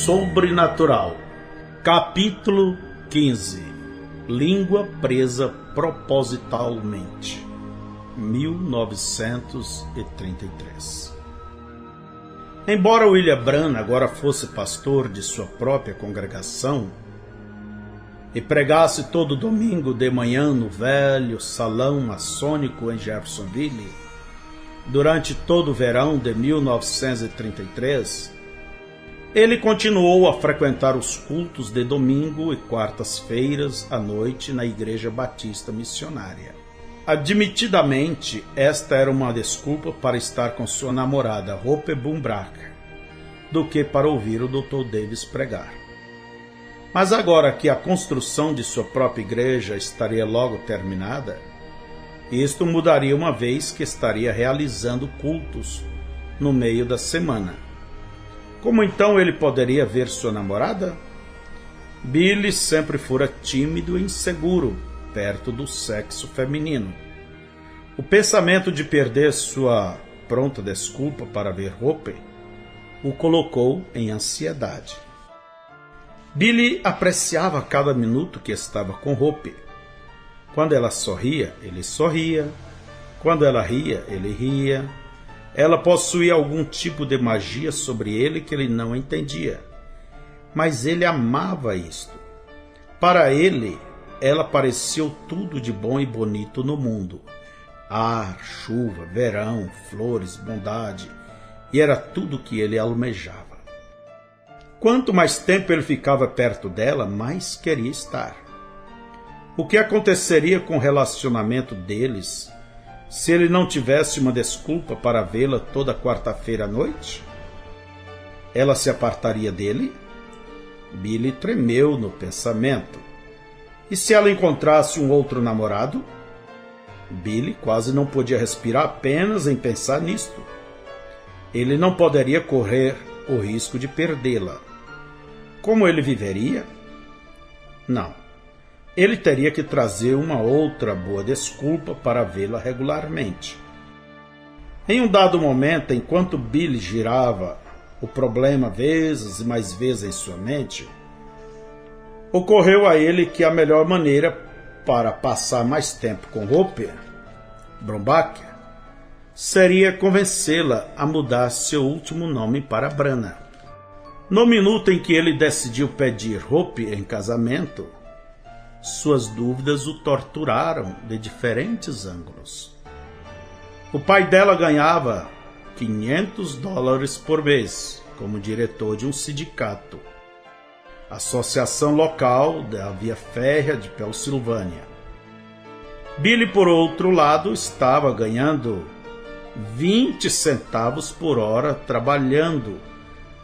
Sobrenatural. Capítulo 15. Língua presa propositalmente. 1933. Embora William Branham agora fosse pastor de sua própria congregação e pregasse todo domingo de manhã no velho salão maçônico em Jeffersonville, durante todo o verão de 1933, ele continuou a frequentar os cultos de domingo e quartas-feiras à noite na Igreja Batista Missionária. Admitidamente, esta era uma desculpa para estar com sua namorada Hope Bumbracker, do que para ouvir o Dr. Davis pregar. Mas agora que a construção de sua própria igreja estaria logo terminada, isto mudaria uma vez que estaria realizando cultos no meio da semana. Como então ele poderia ver sua namorada? Billy sempre fora tímido e inseguro perto do sexo feminino. O pensamento de perder sua pronta desculpa para ver Hope o colocou em ansiedade. Billy apreciava cada minuto que estava com Hope. Quando ela sorria, ele sorria. Quando ela ria, ele ria. Ela possuía algum tipo de magia sobre ele que ele não entendia. Mas ele amava isto. Para ele, ela parecia tudo de bom e bonito no mundo. Ar, chuva, verão, flores, bondade. E era tudo que ele almejava. Quanto mais tempo ele ficava perto dela, mais queria estar. O que aconteceria com o relacionamento deles se ele não tivesse uma desculpa para vê-la toda quarta-feira à noite? Ela se apartaria dele? Billy tremeu no pensamento. E se ela encontrasse um outro namorado? Billy quase não podia respirar apenas em pensar nisto. Ele não poderia correr o risco de perdê-la. Como ele viveria? Não. Ele teria que trazer uma outra boa desculpa para vê-la regularmente. Em um dado momento, enquanto Billy girava o problema vezes e mais vezes em sua mente, ocorreu a ele que a melhor maneira para passar mais tempo com Hope Bumbracker seria convencê-la a mudar seu último nome para Branham. No minuto em que ele decidiu pedir Hope em casamento, suas dúvidas o torturaram de diferentes ângulos. O pai dela ganhava $500 por mês como diretor de um sindicato, associação local da Via Férrea de Pensilvânia. Billy, por outro lado, estava ganhando 20 centavos por hora trabalhando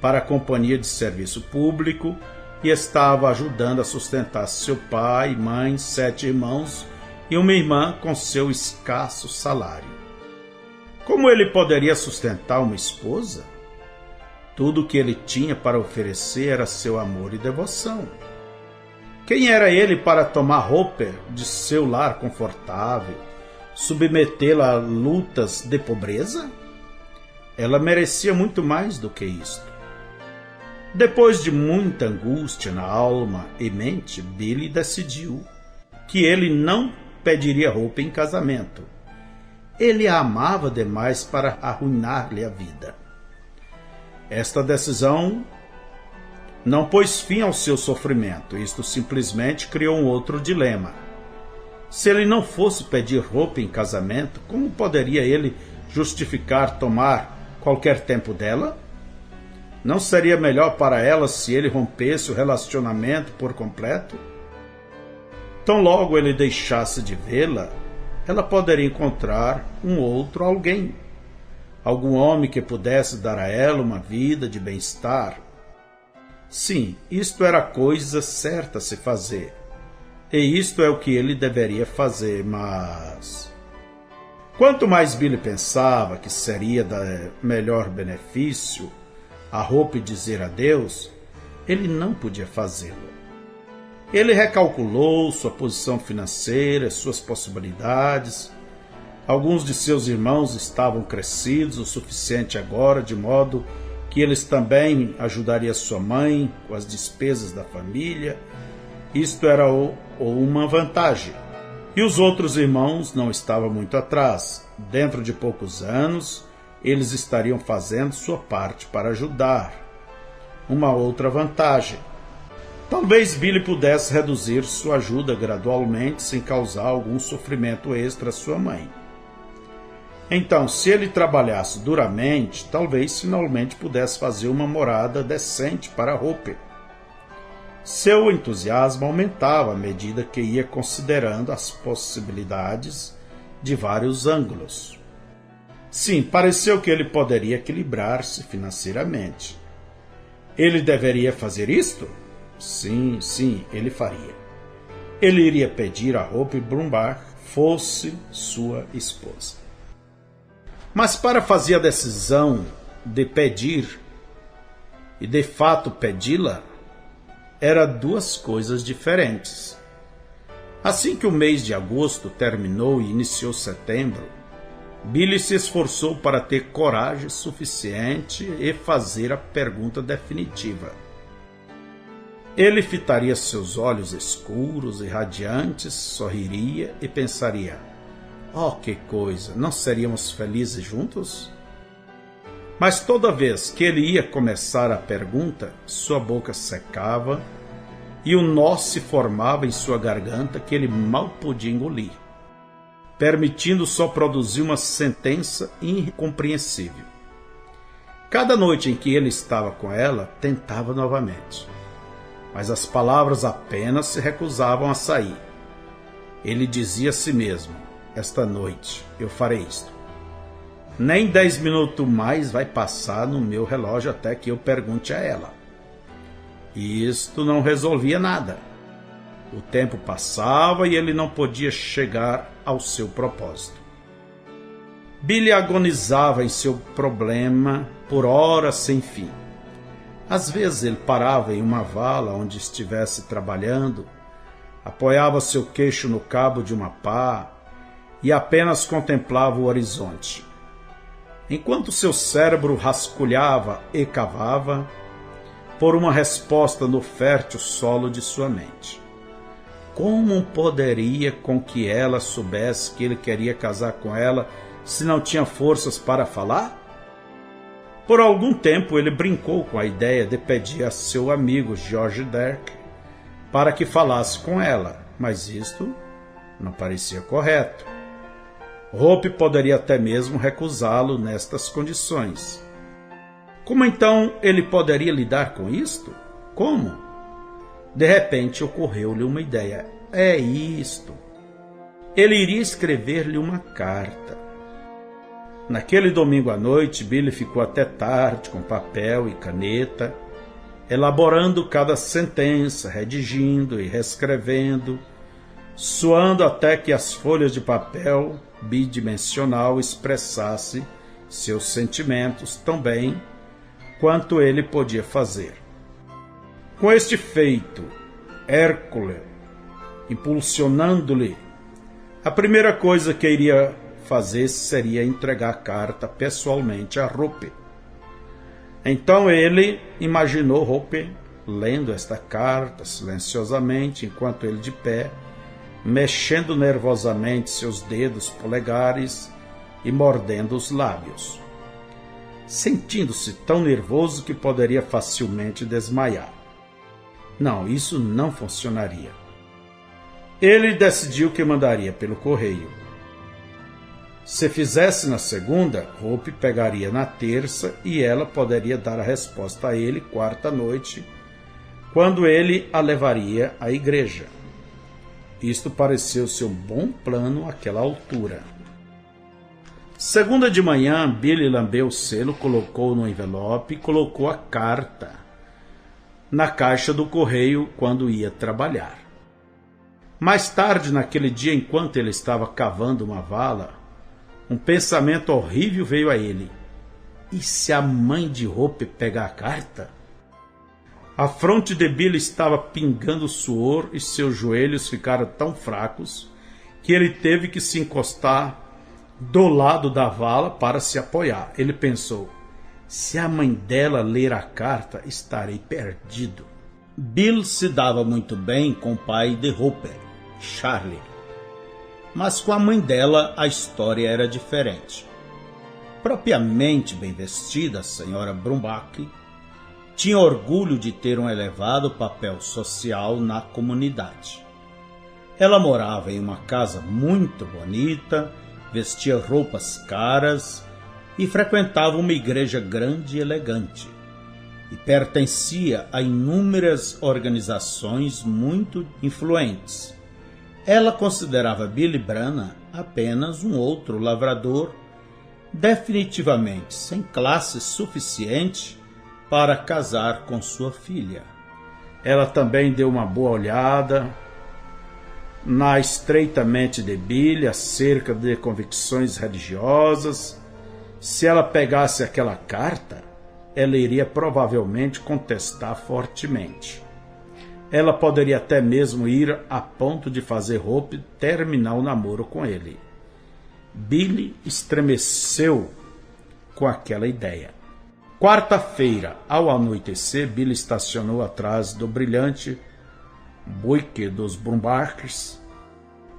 para a companhia de serviço público e estava ajudando a sustentar seu pai, mãe, 7 irmãos e uma irmã com seu escasso salário. Como ele poderia sustentar uma esposa? Tudo o que ele tinha para oferecer era seu amor e devoção. Quem era ele para tomar Hope de seu lar confortável, submetê-la a lutas de pobreza? Ela merecia muito mais do que isto. Depois de muita angústia na alma e mente, Billy decidiu que ele não pediria Hope em casamento. Ele a amava demais para arruinar-lhe a vida. Esta decisão não pôs fim ao seu sofrimento, isto simplesmente criou um outro dilema. Se ele não fosse pedir Hope em casamento, como poderia ele justificar tomar qualquer tempo dela? Não seria melhor para ela se ele rompesse o relacionamento por completo? Tão logo ele deixasse de vê-la, ela poderia encontrar um outro alguém. Algum homem que pudesse dar a ela uma vida de bem-estar. Sim, isto era a coisa certa a se fazer. E isto é o que ele deveria fazer, mas quanto mais Billy pensava que seria de melhor benefício a Hope dizer adeus, ele não podia fazê-lo. Ele recalculou sua posição financeira, suas possibilidades. Alguns de seus irmãos estavam crescidos o suficiente agora, de modo que eles também ajudariam sua mãe com as despesas da família. Isto era uma vantagem. E os outros irmãos não estavam muito atrás. Dentro de poucos anos, eles estariam fazendo sua parte para ajudar. Uma outra vantagem. Talvez Billy pudesse reduzir sua ajuda gradualmente sem causar algum sofrimento extra à sua mãe. Então, se ele trabalhasse duramente, talvez finalmente pudesse fazer uma morada decente para Hope. Seu entusiasmo aumentava à medida que ia considerando as possibilidades de vários ângulos. Sim, pareceu que ele poderia equilibrar-se financeiramente. Ele deveria fazer isto? Sim, ele faria. Ele iria pedir a Hope Brumbach fosse sua esposa. Mas para fazer a decisão de pedir e de fato pedi-la, eram duas coisas diferentes. Assim que o mês de agosto terminou e iniciou setembro, Billy se esforçou para ter coragem suficiente e fazer a pergunta definitiva. Ele fitaria seus olhos escuros e radiantes, sorriria e pensaria: oh, que coisa, não seríamos felizes juntos? Mas toda vez que ele ia começar a pergunta, sua boca secava e um nó se formava em sua garganta que ele mal podia engolir, permitindo só produzir uma sentença incompreensível. Cada noite em que ele estava com ela, tentava novamente, mas as palavras apenas se recusavam a sair. Ele dizia a si mesmo: esta noite eu farei isto. Nem 10 minutos mais vai passar no meu relógio até que eu pergunte a ela. E isto não resolvia nada. O tempo passava e ele não podia chegar ao seu propósito. Billy agonizava em seu problema por horas sem fim. Às vezes ele parava em uma vala onde estivesse trabalhando, apoiava seu queixo no cabo de uma pá e apenas contemplava o horizonte. Enquanto seu cérebro rascunhava e cavava por uma resposta no fértil solo de sua mente. Como poderia com que ela soubesse que ele queria casar com ela se não tinha forças para falar? Por algum tempo ele brincou com a ideia de pedir a seu amigo George Derek para que falasse com ela, mas isto não parecia correto. Hope poderia até mesmo recusá-lo nestas condições. Como então ele poderia lidar com isto? Como? De repente ocorreu-lhe uma ideia. É isto. Ele iria escrever-lhe uma carta. Naquele domingo à noite, Billy ficou até tarde com papel e caneta, elaborando cada sentença, redigindo e reescrevendo, suando até que as folhas de papel bidimensional expressasse seus sentimentos tão bem quanto ele podia fazer. Com este feito, Hércules impulsionando-lhe, a primeira coisa que iria fazer seria entregar a carta pessoalmente a Hope. Então ele imaginou Hope lendo esta carta silenciosamente enquanto ele de pé, mexendo nervosamente seus dedos polegares e mordendo os lábios, sentindo-se tão nervoso que poderia facilmente desmaiar. Não, isso não funcionaria. Ele decidiu que mandaria pelo correio. Se fizesse na segunda, Hope pegaria na terça e ela poderia dar a resposta a ele quarta noite, quando ele a levaria à igreja. Isto pareceu ser um bom plano àquela altura. Segunda de manhã, Billy lambeu o selo, colocou no envelope e colocou a carta na caixa do correio quando ia trabalhar. Mais tarde naquele dia, enquanto ele estava cavando uma vala, um pensamento horrível veio a ele. E se a mãe de Hope pegar a carta? A fronte de Billy estava pingando suor e seus joelhos ficaram tão fracos que ele teve que se encostar do lado da vala para se apoiar. Ele pensou: Se a mãe dela ler a carta, estarei perdido. Bill se dava muito bem com o pai de Hopper, Charlie. Mas com a mãe dela a história era diferente. Propriamente bem vestida, a senhora Brumbach tinha orgulho de ter um elevado papel social na comunidade. Ela morava em uma casa muito bonita, vestia roupas caras e frequentava uma igreja grande e elegante, e pertencia a inúmeras organizações muito influentes. Ela considerava Billy Branham apenas um outro lavrador, definitivamente sem classe suficiente para casar com sua filha. Ela também deu uma boa olhada na estreita mente de Billy acerca de convicções religiosas. Se ela pegasse aquela carta, ela iria provavelmente contestar fortemente. Ela poderia até mesmo ir a ponto de fazer Hope terminar o namoro com ele. Billy estremeceu com aquela ideia. Quarta-feira, ao anoitecer, Billy estacionou atrás do brilhante buíque dos Brumbachs.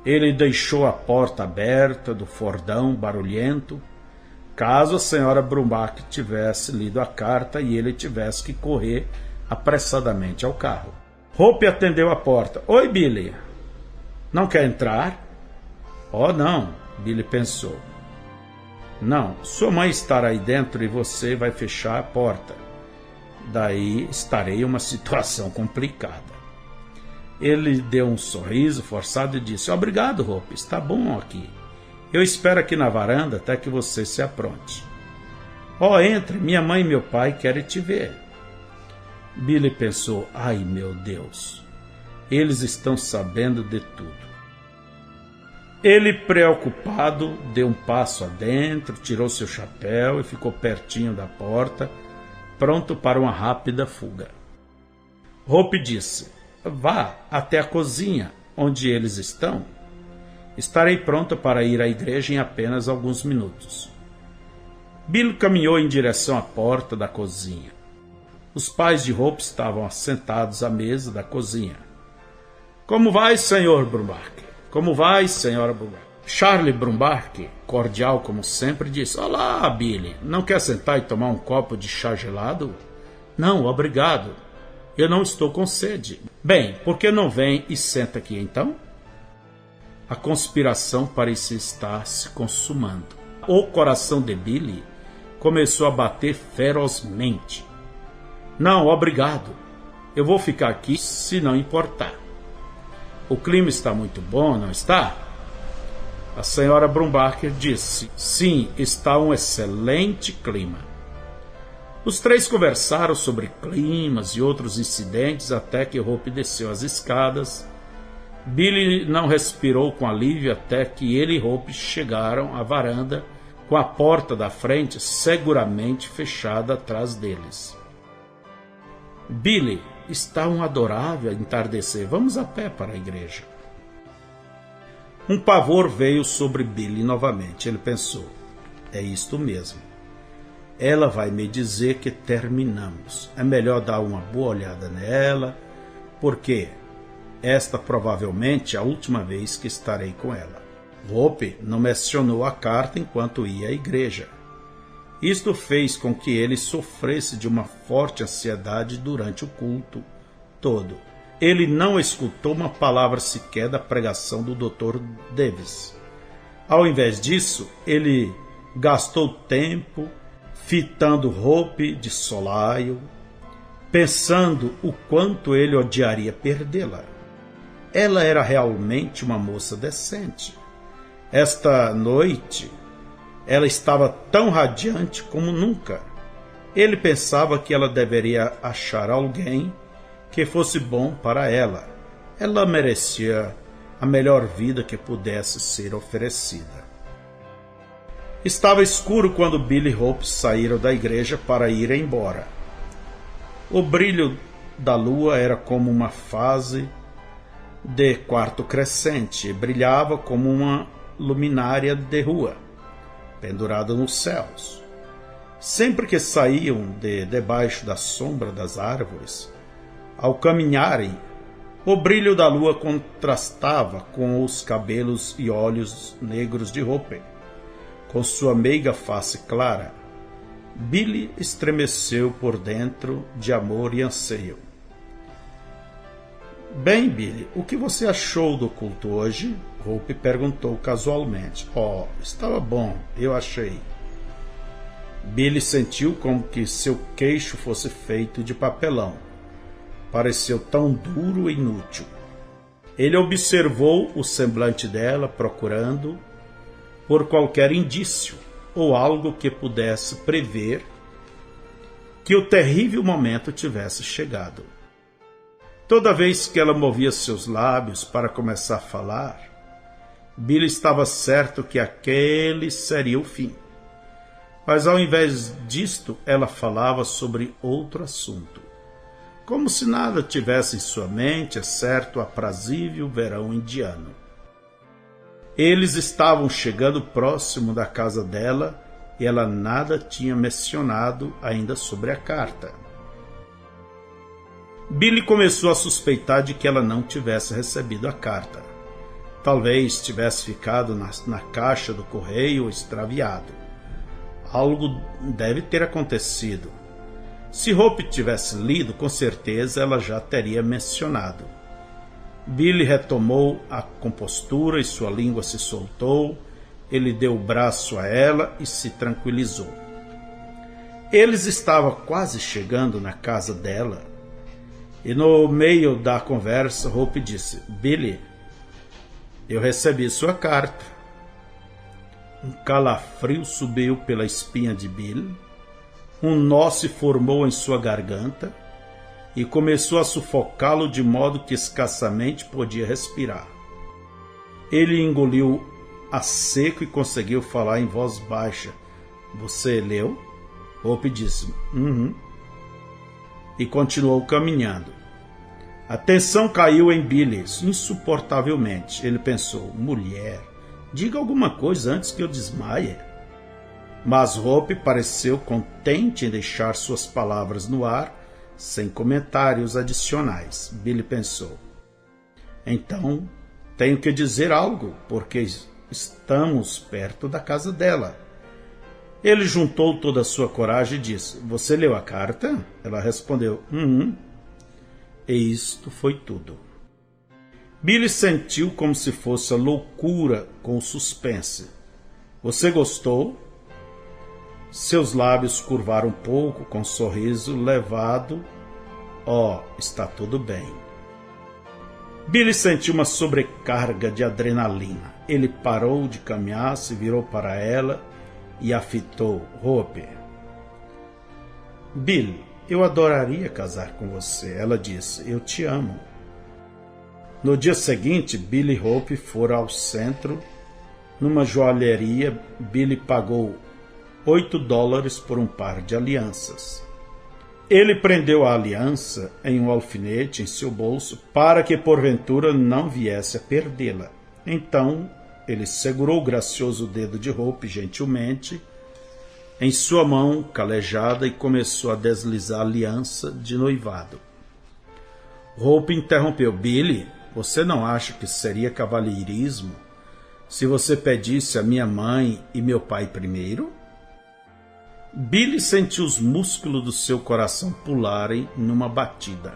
Ele deixou a porta aberta do fordão barulhento, caso a senhora Brumbach tivesse lido a carta e ele tivesse que correr apressadamente ao carro. Hope atendeu a porta. Oi, Billy. Não quer entrar? Oh, não, Billy pensou. Não, sua mãe estará aí dentro e você vai fechar a porta. Daí estarei em uma situação complicada. Ele deu um sorriso forçado e disse, obrigado, Hope, está bom aqui. Eu espero aqui na varanda até que você se apronte. Oh, entre, minha mãe e meu pai querem te ver. Billy pensou, ai meu Deus, eles estão sabendo de tudo. Ele, preocupado, deu um passo adentro, tirou seu chapéu e ficou pertinho da porta, pronto para uma rápida fuga. Hope disse, vá até a cozinha, onde eles estão. Estarei pronto para ir à igreja em apenas alguns minutos. Bill caminhou em direção à porta da cozinha. Os pais de Hope estavam assentados à mesa da cozinha. Como vai, senhor Brumbach? Como vai, senhora Brumbach? Charlie Brumbach, cordial como sempre, disse, olá, Billy, não quer sentar e tomar um copo de chá gelado? Não, obrigado. Eu não estou com sede. Bem, por que não vem e senta aqui então? A conspiração parecia estar se consumando. O coração de Billy começou a bater ferozmente. Não, obrigado. Eu vou ficar aqui se não importar. O clima está muito bom, não está? A senhora Brumbach disse, sim, está um excelente clima. Os três conversaram sobre climas e outros incidentes até que Hope desceu as escadas. Billy não respirou com alívio até que ele e Hope chegaram à varanda com a porta da frente seguramente fechada atrás deles. Billy, está um adorável entardecer. Vamos a pé para a igreja. Um pavor veio sobre Billy novamente. Ele pensou, é isto mesmo. Ela vai me dizer que terminamos. É melhor dar uma boa olhada nela, porque esta provavelmente é a última vez que estarei com ela. Hope não mencionou a carta enquanto ia à igreja. Isto fez com que ele sofresse de uma forte ansiedade durante o culto todo. Ele não escutou uma palavra sequer da pregação do Dr. Davis. Ao invés disso, ele gastou tempo fitando Hope de solaio, pensando o quanto ele odiaria perdê-la. Ela era realmente uma moça decente. Esta noite, ela estava tão radiante como nunca. Ele pensava que ela deveria achar alguém que fosse bom para ela. Ela merecia a melhor vida que pudesse ser oferecida. Estava escuro quando Billy e Hope saíram da igreja para ir embora. O brilho da lua era como uma fase de quarto crescente e brilhava como uma luminária de rua, pendurada nos céus. Sempre que saíam de debaixo da sombra das árvores, ao caminharem, o brilho da lua contrastava com os cabelos e olhos negros de Hope. Com sua meiga face clara, Billy estremeceu por dentro de amor e anseio. Bem, Billy, o que você achou do culto hoje? Hope perguntou casualmente. Oh, estava bom, eu achei. Billy sentiu como que seu queixo fosse feito de papelão. Pareceu tão duro e inútil. Ele observou o semblante dela, procurando por qualquer indício ou algo que pudesse prever que o terrível momento tivesse chegado. Toda vez que ela movia seus lábios para começar a falar, Billy estava certo que aquele seria o fim. Mas ao invés disto, ela falava sobre outro assunto, como se nada tivesse em sua mente, exceto o aprazível verão indiano. Eles estavam chegando próximo da casa dela e ela nada tinha mencionado ainda sobre a carta. Billy começou a suspeitar de que ela não tivesse recebido a carta. Talvez tivesse ficado na caixa do correio ou extraviado. Algo deve ter acontecido. Se Hope tivesse lido, com certeza ela já teria mencionado. Billy retomou a compostura e sua língua se soltou. Ele deu o braço a ela e se tranquilizou. Eles estavam quase chegando na casa dela e no meio da conversa Hope disse: Billy, eu recebi sua carta. Um calafrio subiu pela espinha de Billy, um nó se formou em sua garganta e começou a sufocá-lo de modo que escassamente podia respirar. Ele engoliu a seco e conseguiu falar em voz baixa. Você leu? Hope disse, e continuou caminhando. A tensão caiu em Billy insuportavelmente. Ele pensou, mulher, diga alguma coisa antes que eu desmaie. Mas Hope pareceu contente em deixar suas palavras no ar, sem comentários adicionais. Billy pensou, então tenho que dizer algo, porque estamos perto da casa dela. Ele juntou toda a sua coragem e disse, você leu a carta? Ela respondeu, E isto foi tudo. Billy sentiu como se fosse a loucura com o suspense. Você gostou? Seus lábios curvaram um pouco com um sorriso levado. Está tudo bem. Billy sentiu uma sobrecarga de adrenalina. Ele parou de caminhar, se virou para ela e a fitou. Hope. Billy, eu adoraria casar com você. Ela disse, eu te amo. No dia seguinte, Billy e Hope foram ao centro. Numa joalheria, Billy pagou $8 por um par de alianças. Ele prendeu a aliança em um alfinete em seu bolso para que porventura não viesse a perdê-la. Então, ele segurou o gracioso dedo de Hope gentilmente em sua mão calejada e começou a deslizar a aliança de noivado. Hope interrompeu. Billy, você não acha que seria cavalheirismo se você pedisse a minha mãe e meu pai primeiro? Billy sentiu os músculos do seu coração pularem numa batida.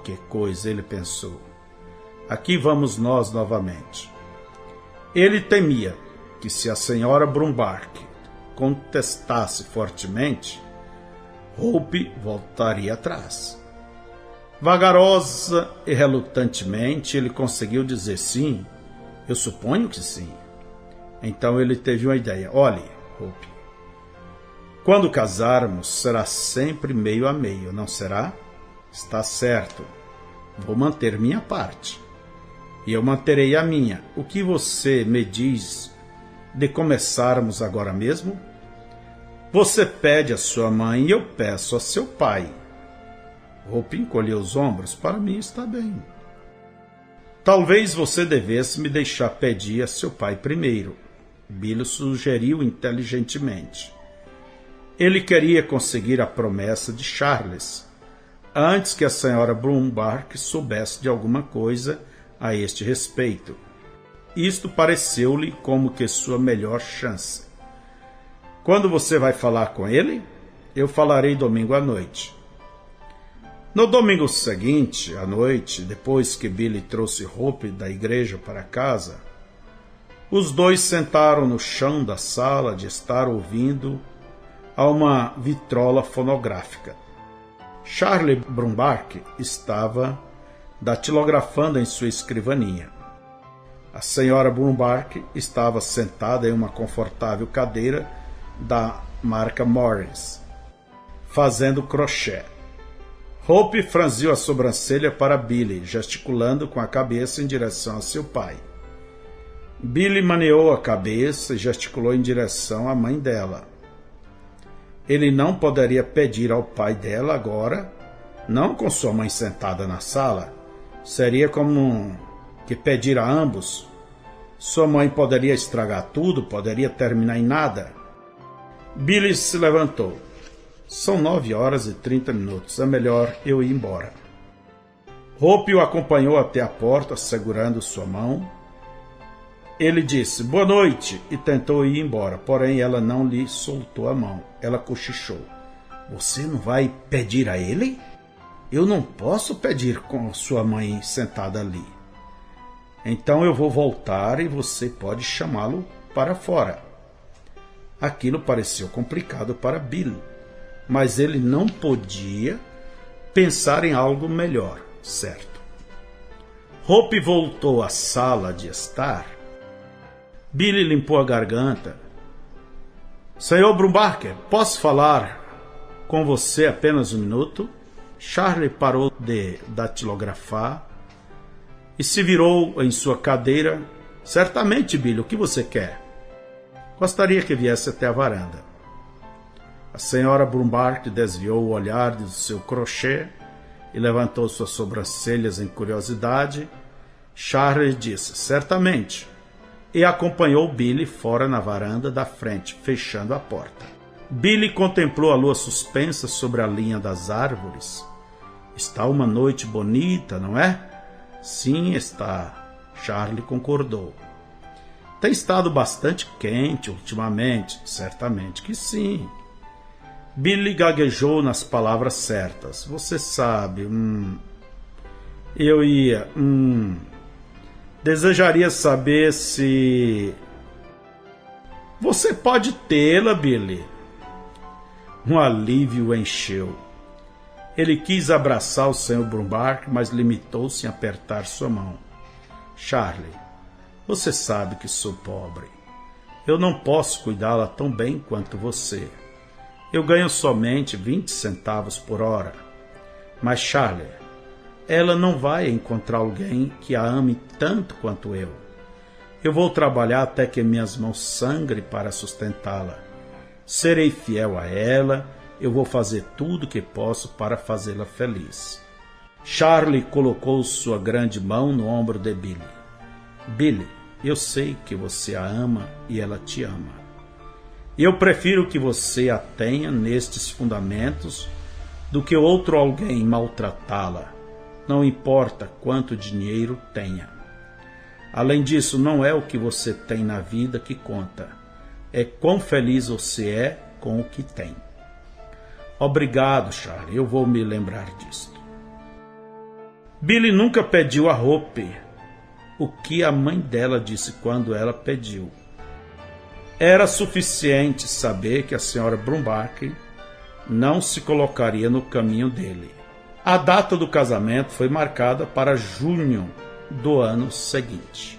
Que coisa, ele pensou. Aqui vamos nós novamente. Ele temia que se a senhora Brumbark contestasse fortemente, Hope voltaria atrás. Vagarosa e relutantemente, ele conseguiu dizer sim. Eu suponho que sim. Então ele teve uma ideia. Olhe, Hope, quando casarmos, será sempre meio a meio, não será? Está certo. Vou manter minha parte. E eu manterei a minha. O que você me diz de começarmos agora mesmo? Você pede a sua mãe e eu peço a seu pai. Hope encolheu os ombros. Para mim está bem. Talvez você devesse me deixar pedir a seu pai primeiro. Billy sugeriu inteligentemente. Ele queria conseguir a promessa de Charles, antes que a senhora Brumbark soubesse de alguma coisa a este respeito. Isto pareceu-lhe como que sua melhor chance. Quando você vai falar com ele? Eu falarei domingo à noite. No domingo seguinte, à noite, depois que Billy trouxe Hope da igreja para casa, os dois sentaram no chão da sala de estar ouvindo a uma vitrola fonográfica. Charlie Brumbark estava datilografando em sua escrivaninha. A senhora Brumbark estava sentada em uma confortável cadeira da marca Morris, fazendo crochê. Hope franziu a sobrancelha para Billy, gesticulando com a cabeça em direção a seu pai. Billy maneou a cabeça e gesticulou em direção à mãe dela. Ele não poderia pedir ao pai dela agora, não com sua mãe sentada na sala. Seria como que pedir a ambos. Sua mãe poderia estragar tudo, poderia terminar em nada. Billy se levantou. São 9h30, é melhor eu ir embora. Hope o acompanhou até a porta, segurando sua mão. Ele disse, boa noite, e tentou ir embora, porém ela não lhe soltou a mão. Ela cochichou. Você não vai pedir a ele? Eu não posso pedir com sua mãe sentada ali. Então eu vou voltar e você pode chamá-lo para fora. Aquilo pareceu complicado para Bill, mas ele não podia pensar em algo melhor, certo? Hope voltou à sala de estar. Billy limpou a garganta. Senhor Brumbark, posso falar com você apenas um minuto? Charlie parou de datilografar e se virou em sua cadeira. Certamente, Billy, o que você quer? Gostaria que viesse até a varanda. A senhora Brumbark desviou o olhar do seu crochê e levantou suas sobrancelhas em curiosidade. Charlie disse, certamente, e acompanhou Billy fora na varanda da frente, fechando a porta. Billy contemplou a lua suspensa sobre a linha das árvores. Está uma noite bonita, não é? Sim, está. Charlie concordou. Tem estado bastante quente ultimamente. Certamente que sim. Billy gaguejou nas palavras certas. Você sabe, eu ia, desejaria saber se... Você pode tê-la, Billy. Um alívio o encheu. Ele quis abraçar o Sr. Brumbark, mas limitou-se em apertar sua mão. Charlie, você sabe que sou pobre. Eu não posso cuidá-la tão bem quanto você. Eu ganho somente 20 centavos por hora. Mas, Charlie, ela não vai encontrar alguém que a ame tanto quanto eu. Eu vou trabalhar até que minhas mãos sangrem para sustentá-la. Serei fiel a ela, eu vou fazer tudo o que posso para fazê-la feliz. Charlie colocou sua grande mão no ombro de Billy. Billy, eu sei que você a ama e ela te ama. Eu prefiro que você a tenha nestes fundamentos do que outro alguém maltratá-la. Não importa quanto dinheiro tenha. Além disso, não é o que você tem na vida que conta. É quão feliz você é com o que tem. Obrigado, Charlie. Eu vou me lembrar disto. Billy nunca pediu a Hope o que a mãe dela disse quando ela pediu. Era suficiente saber que a senhora Brumbark não se colocaria no caminho dele. A data do casamento foi marcada para junho do ano seguinte.